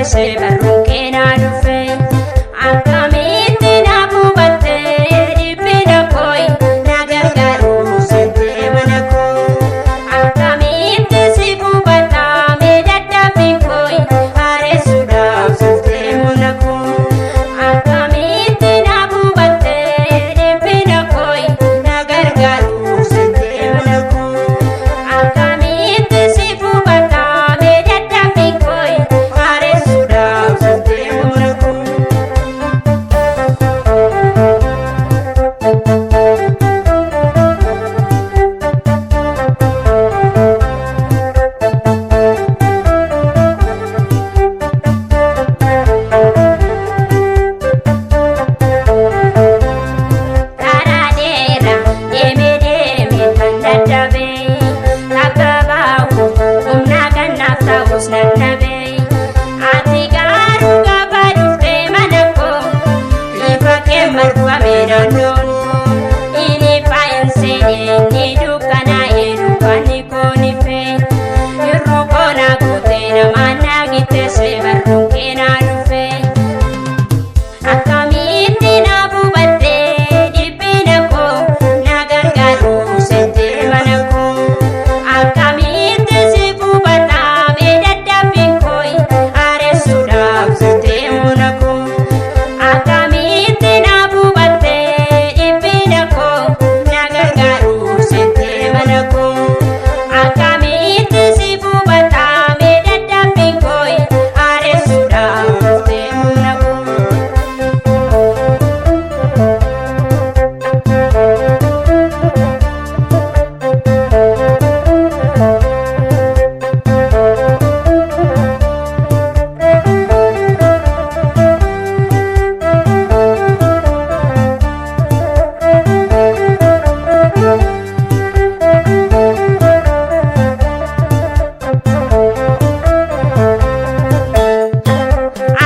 se barruque na dufe Akamitti na bubatte Dipina koi na gargaru sente manako Akamitti si bubata me daddafi koi Are sudah sente manako Akamitti na bubatte Dipina koi na gargaru sente manako Akamitti si bubata me daddafi koi Are sudah sente manako Taradera deme deme tandadabe Nagabawu humna gannaaf ta'us nannabe Ati garuu gaafa dhufte mana koo Ifa kee marfame naannoon koo Inni faayin seene inni dukkanaa'e dukkanni koo ni fee Irruu koo na guute namaan na gitteesse barruun kee na dhufe Akkamitti na bubatte dhiphina koo na gargaaru sente mana koo Akkamitti si bubata me daddafi koi areessuudhaaf sente mana koo Akkamitti na bubatte dhiphina koo na gargaaru sente mana koo Akkamitti si bubata me daddafi koi areessuudhaaf sente mana koo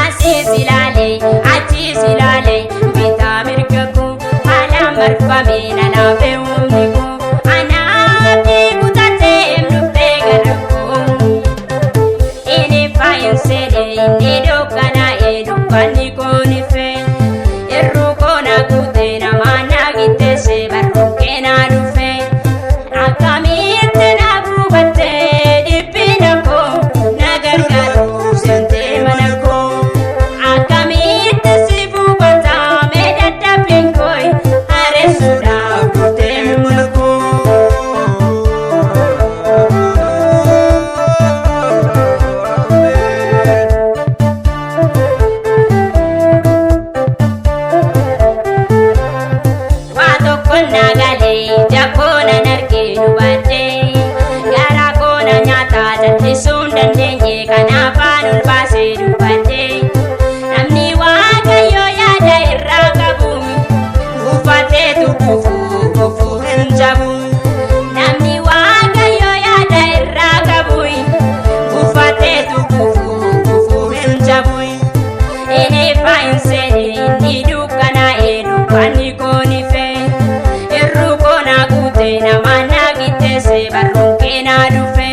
Asis ilaalee achis ilaalee bitaa mirga koo haalaan marfame nanaafee humni koo anaafii kutattee dhuftee gara koo Inni faayin seene inni dukkanaa'e dukkanni koo ni fee Irruu koo na guute namaan na gitteesse barruun kee na dhufe Akkamitti na bubatte dhiphina koo na gargaaru sente mana koo Akkamitti si bubata me daddafi koi areessuudhaaf sente mana koo Waa tokkoon na galee jakkoon nan argee hubadhee garaa koo na nyaata jallisuu hin dandeenye kanaaf aan ol baasee dubbadhee Namni Waaqayyoo yaada irraa qabu uffateetu gufuu hin jabu Namni Waaqayyoo yaada irraa qabu uffateetu gufuu hin jabu Inni faayin seene inni dukkanaa'e dukkanni koo ni fee Irruu koo na guute namaan na gitteesse barruun kee na dhufe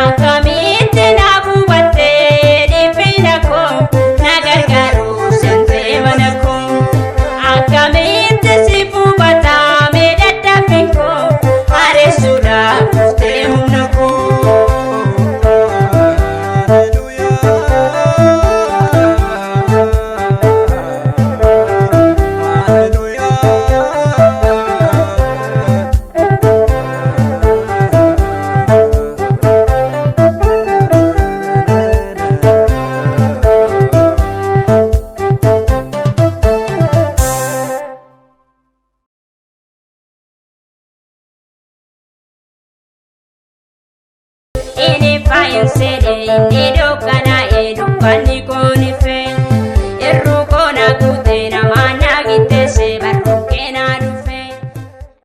Akkamitti na bubatte dhiphina koo na gargaaru sente mana koo Akkamitti si bubata me daddafi koo areessuudhaaf sente humna koo Inni faayin seene inni dukkanaa'e dukkanni koo